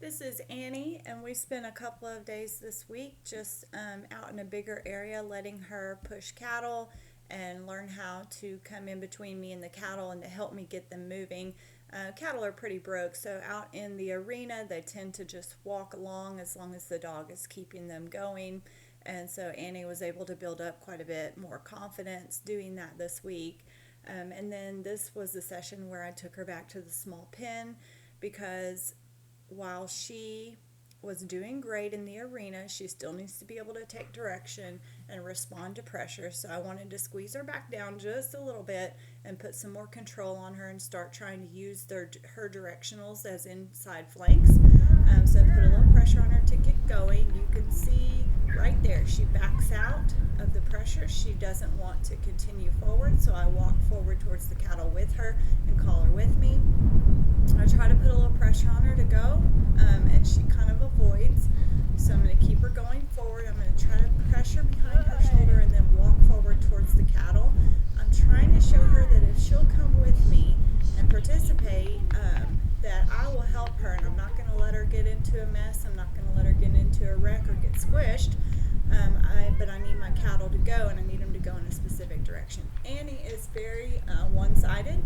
This is Annie, and we spent a couple of days this week just out in a bigger area letting her push cattle and learn how to come in between me and the cattle and to help me get them moving. Cattle are pretty broke, so out in the arena they tend to just walk along as long as the dog is keeping them going. And so Annie was able to build up quite a bit more confidence doing that this week. And then this was the session where I took her back to the small pen because while she was doing great in the arena, she still needs to be able to take direction and respond to pressure. So I wanted to squeeze her back down just a little bit and put some more control on her and start trying to use her directionals as inside flanks. So put a little pressure on her to get going. You can see right there she backs out of the pressure. She doesn't want to continue forward, so I walk forward towards the cattle with her and call her with me. I try to put a little pressure on her to go, and she kind of avoids. So I'm going to keep her going forward. I'm going to try to pressure behind her shoulder and then walk forward towards the cattle. I'm trying to show her that if she'll come with me and participate, that I will help her, and I'm not going to let her get into a mess. I'm not going to let her get into a wreck or get squished. But I need my cattle to go, and I need them to go in a specific direction. Annie is very one-sided.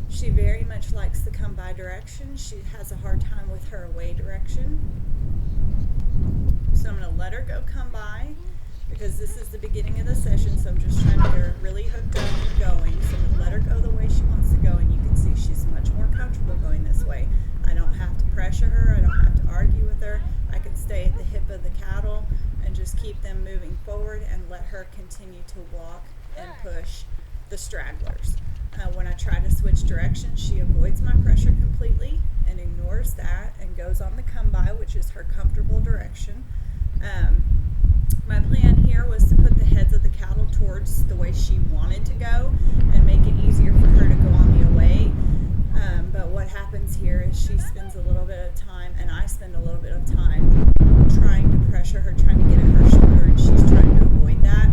She very much likes the come by direction. She has a hard time with her away direction. So I'm going to let her go come by because this is the beginning of the session, so I'm just trying to get her really hooked up and going. So I'm going to let her go the way she wants to go, and you can see she's much more comfortable going this way. I don't have to pressure her. I don't have to argue with her. I can stay at the hip of the cattle and just keep them moving forward and let her continue to walk and push the stragglers. When I try to switch directions, she avoids my pressure completely and ignores that and goes on the come by, which is her comfortable direction. My plan here was to put the heads of the cattle towards the way she wanted to go and make it easier for her to go on the away. But what happens here is she spends a little bit of time, and I spend a little bit of time trying to pressure her, trying to get at her shoulder, and she's trying to avoid that.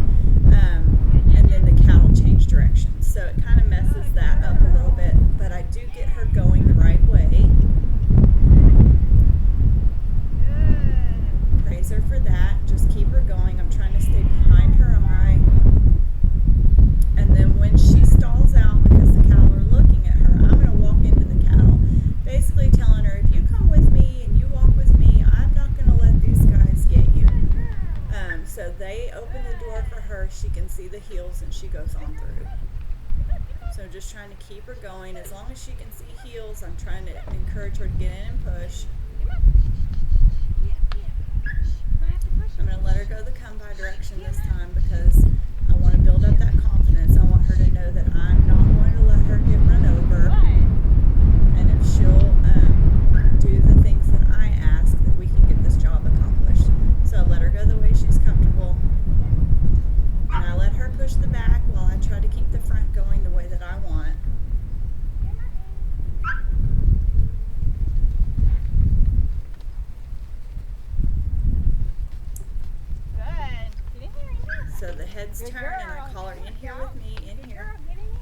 And then the cattle change directions. So it kind of messes that up a little bit, but I do get her going the right way. Praise her for that. Just keep her going. I'm trying to stay behind her eye. And then when she stalls out because the cattle are looking at her, I'm going to walk into the cattle, basically telling her, if you come with me and you walk with me, I'm not going to let these guys get you. So they open the door for her. She can see the heels and she goes on through. So I'm just trying to keep her going. As long as she can see heels, I'm trying to encourage her to get in and push. I'm going to let her go the come by direction this time because I want to build up that confidence. I want her to know that I'm not going to let her get run over. And if she'll do the things that I ask, that we can get this job accomplished. So I let her go the way she's comfortable. And I let her push the back while I try to keep the front going the way that I want. So the heads turn and I call her in here with me, in here.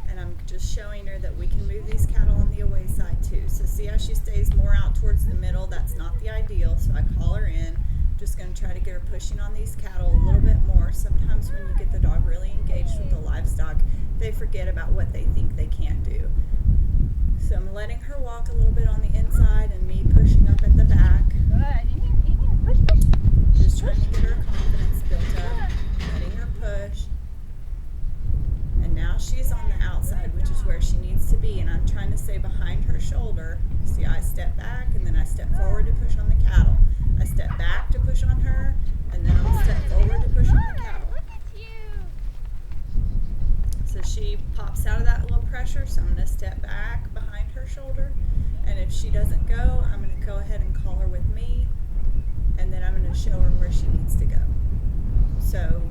And I'm just showing her that we can move these cattle on the away side too. So see how she stays more out towards the middle? That's not the ideal. So I call her in. Just going to try to get her pushing on these cattle a little bit more. Sometimes when you get the dog really engaged with the livestock, they forget about what they think they can't do. So I'm letting her walk a little bit on the inside and me pushing up at the back. Good. In here. Push. Just trying to get her confidence built up, letting her push. And now she's on the outside, which is where she needs to be, and I'm trying to stay behind her shoulder. See, I step back and then I step forward to push on the cattle. I step back to push on her, and then I'll step forward to push on the cattle. So she pops out of that little pressure, so I'm going to step back behind her shoulder, and if she doesn't go, I'm going to go ahead and call her with me, and then I'm going to show her where she needs to go. So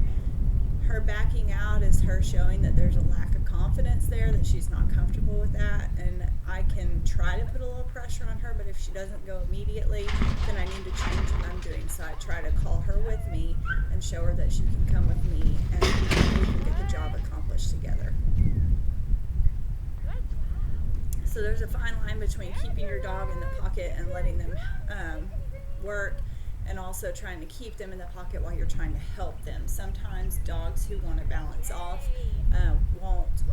her backing out is her showing that there's a lack of confidence there, that she's not comfortable with that, and I can try to put a little pressure on her, but if she doesn't go immediately, then I need to change what I'm doing. So I try to call her with me and show her that she can come with me and we can get the job accomplished together. So there's a fine line between keeping your dog in the pocket and letting them work, and also trying to keep them in the pocket while you're trying to help them. Sometimes dogs who want to balance off won't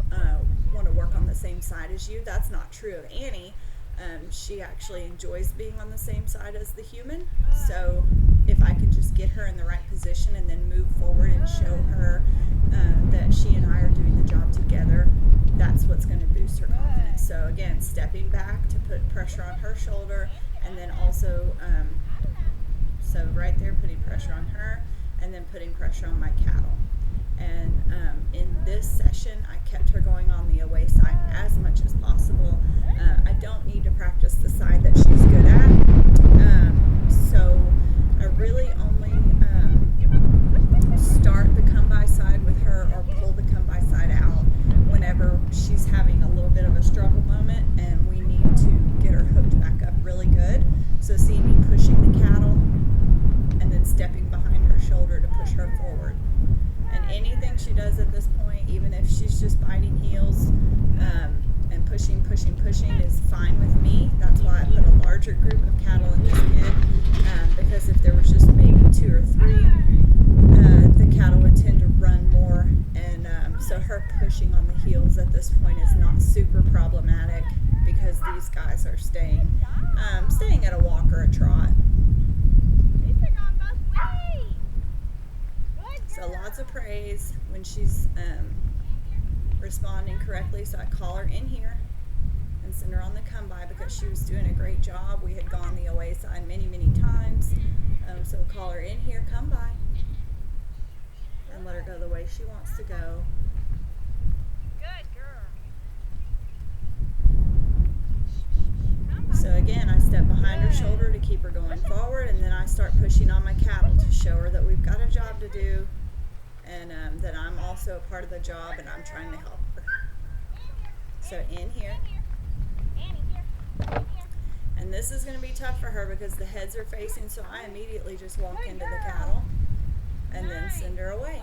want to work on the same side as you. That's not true of Annie. She actually enjoys being on the same side as the human. So if I can just get her in the right position and then move forward and show her that she and I are doing the job together, that's what's going to boost her confidence. So again, stepping back to put pressure on her shoulder, and then also so right there, putting pressure on her, and then putting pressure on my cattle. And in this session, I kept her going on the away side as much as possible. I don't need to practice the side that she's good at. So I really only start the come-by side with her, or pull the come-by side out whenever she's having a little bit of a struggle moment and we need to get her hooked back up really good. So see me pushing the cattle and then stepping behind her shoulder to push her forward. And anything she does at this point, even if she's just biting heels and pushing, is fine with me. That's why I put a larger group of cattle in this pen, because if there was just maybe 2 or 3, the cattle would tend to run more. And so her pushing on the heels at this point is not super problematic, because these guys are staying at a walk or a trot. So lots of praise when she's responding correctly. So I call her in here and send her on the come by, because she was doing a great job. We had gone the away side many times. So call her in here, come by, and let her go the way she wants to go. Good girl. So again, I step behind her shoulder to keep her going forward, and then I start pushing on my cattle to show her that we've got a job to do, and that I'm also a part of the job, and I'm trying to help her. So in here. And this is going to be tough for her because the heads are facing, so I immediately just walk into the cattle and then send her away.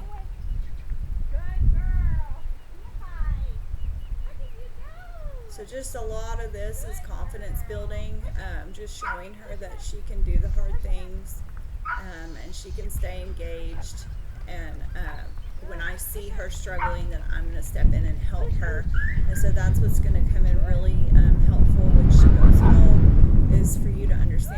Good girl. So just a lot of this is confidence building, just showing her that she can do the hard things, and she can stay engaged. And when I see her struggling, then I'm going to step in and help her. And so that's what's going to come in really helpful when she goes home, is for you to understand